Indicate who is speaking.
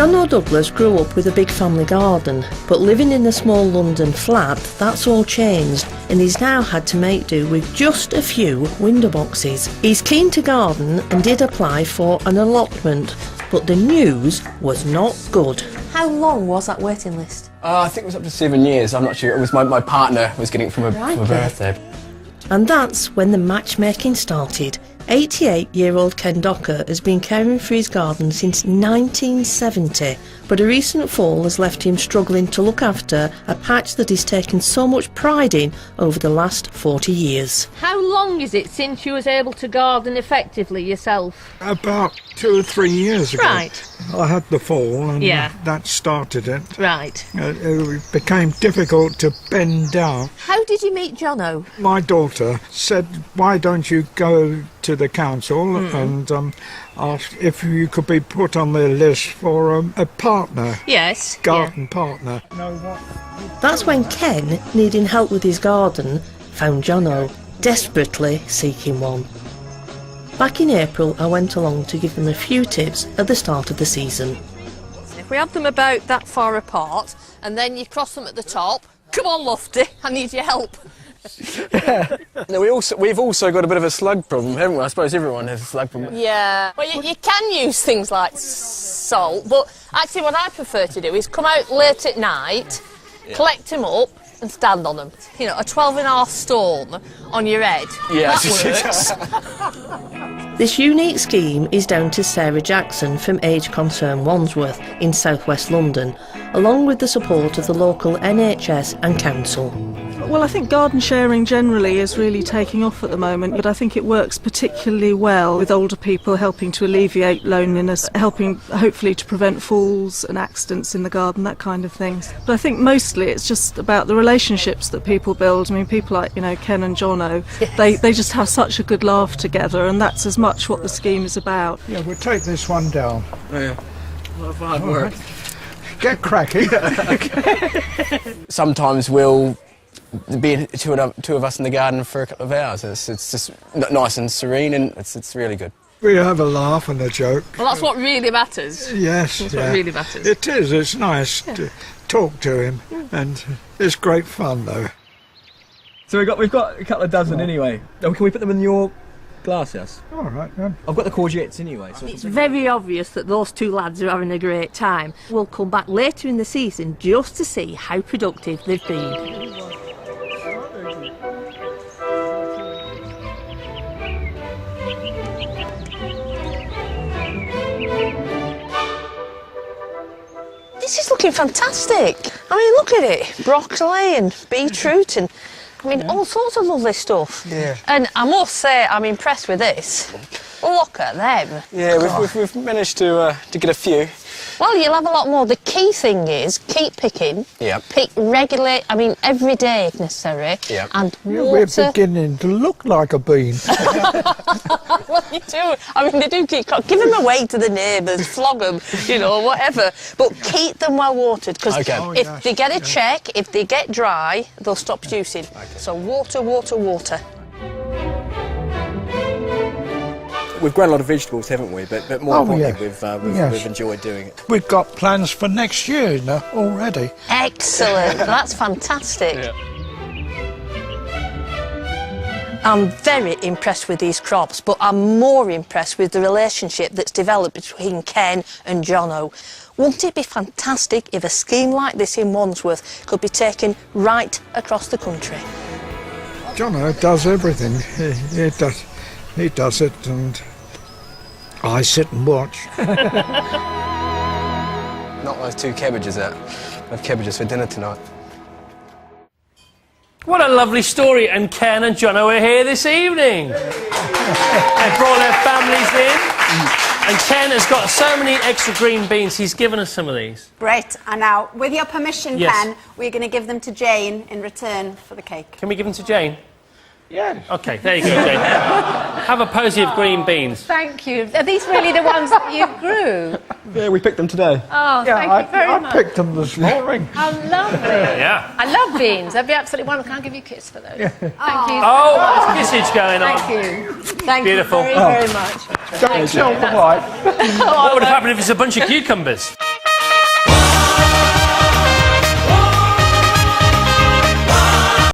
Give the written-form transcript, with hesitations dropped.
Speaker 1: Jono Douglas grew up with a big family garden, but living in a small London flat, that's all changed, and he's now had to make do with just a few window boxes. He's keen to garden and did apply for an allotment, but the news was not good.
Speaker 2: How long was that waiting list?
Speaker 3: I think it was up to 7 years, I'm not sure. It was my partner was getting it from a birthday.
Speaker 1: And that's when the matchmaking started. 88-year-old Ken Docker has been caring for his garden since 1970, but a recent fall has left him struggling to look after a patch that he's taken so much pride in over the last 40 years.
Speaker 4: How long is it since you was able to garden effectively yourself?
Speaker 5: About 2 or 3 years ago.
Speaker 4: Right.
Speaker 5: I had the fall and that started it.
Speaker 4: Right.
Speaker 5: It became difficult to bend down.
Speaker 2: How did you meet Jono?
Speaker 5: My daughter said, why don't you go to the council and ask if you could be put on their list for a partner.
Speaker 4: Yes.
Speaker 5: Garden partner.
Speaker 1: That's when Ken, needing help with his garden, found Jono, desperately seeking one. Back in April, I went along to give them a few tips at the start of the season.
Speaker 2: If we have them about that far apart, and then you cross them at the top, come on, Lofty, I need your help.
Speaker 3: No, we've also got a bit of a slug problem, haven't we? I suppose everyone has a slug problem.
Speaker 2: Yeah, well, you can use things like salt, but actually what I prefer to do is come out late at night, collect them up and stand on them. You know, a 12.5 stone on your head.
Speaker 3: Yeah,
Speaker 2: that works.
Speaker 1: This unique scheme is down to Sarah Jackson from Age Concern Wandsworth in southwest London, along with the support of the local NHS and council.
Speaker 6: Well, I think garden sharing generally is really taking off at the moment, but I think it works particularly well with older people, helping to alleviate loneliness, helping hopefully to prevent falls and accidents in the garden, that kind of thing. But I think mostly it's just about the relationships that people build. I mean, people like, Ken and Jono, they just have such a good laugh together, and that's as much what the scheme is about.
Speaker 5: Yeah, we'll take this one down.
Speaker 3: Oh, yeah. A lot of hard work.
Speaker 5: Get cracking.
Speaker 3: Sometimes we'll be two of us in the garden for a couple of hours. It's just nice and serene, and it's really good.
Speaker 5: We have a laugh and a joke.
Speaker 2: Well, that's what really matters.
Speaker 5: Yes,
Speaker 2: That's what really matters.
Speaker 5: It is. It's nice to talk to him, and it's great fun, though.
Speaker 7: So we've got a couple of dozen anyway. Oh, can we put them in your glass, yes?
Speaker 5: All right, then.
Speaker 7: I've got the courgettes anyway. So
Speaker 4: It's very obvious that those two lads are having a great time. We'll come back later in the season just to see how productive they've been.
Speaker 2: This is looking fantastic. I mean, look at it. Broccoli and beetroot and, all sorts of lovely stuff.
Speaker 3: Yeah.
Speaker 2: And I must say, I'm impressed with this. Look at them.
Speaker 3: Yeah, we've managed to get a few.
Speaker 2: Well, you'll have a lot more. The key thing is keep picking.
Speaker 3: Yeah.
Speaker 2: Pick regularly, every day if necessary.
Speaker 3: Yeah.
Speaker 2: And
Speaker 5: We're
Speaker 2: water.
Speaker 5: beginning to look like a bean.
Speaker 2: Well, you do. They do keep... Give them away to the neighbours, flog them, whatever. But keep them well watered, because if they get a check, if they get dry, they'll stop producing. Okay. So water, water, water.
Speaker 3: We've grown a lot of vegetables, haven't we? But more importantly, we've enjoyed doing it.
Speaker 5: We've got plans for next year already.
Speaker 2: Excellent. That's fantastic. Yeah. I'm very impressed with these crops, but I'm more impressed with the relationship that's developed between Ken and Jono. Wouldn't it be fantastic if a scheme like this in Wandsworth could be taken right across the country?
Speaker 5: Jono does everything. He does it, and I sit and watch.
Speaker 3: Knock those 2 cabbages out. We have cabbages for dinner tonight.
Speaker 8: What a lovely story, and Ken and Jono are here this evening. They brought their families in, and Ken has got so many extra green beans, he's given us some of these.
Speaker 9: Great, and now, with your permission,
Speaker 8: Yes.
Speaker 9: Ken, we're going to give them to Jane in return for the cake.
Speaker 8: Can we give them to Jane?
Speaker 5: Yeah.
Speaker 8: OK, there you go, Jane. Have a posy of green beans.
Speaker 4: Thank you. Are these really the ones that you grew?
Speaker 7: Yeah, we picked them today.
Speaker 4: Oh, thank you very much.
Speaker 5: I picked them this morning.
Speaker 4: How lovely.
Speaker 8: Yeah.
Speaker 4: I love beans. They'd be absolutely wonderful. Can I give you a kiss for those? Thank you.
Speaker 8: Oh, there's kissage going on.
Speaker 4: Thank you. Thank
Speaker 8: Beautiful.
Speaker 4: you very, very much.
Speaker 5: Don't tell the wife.
Speaker 8: What would have happened if it's a bunch of cucumbers?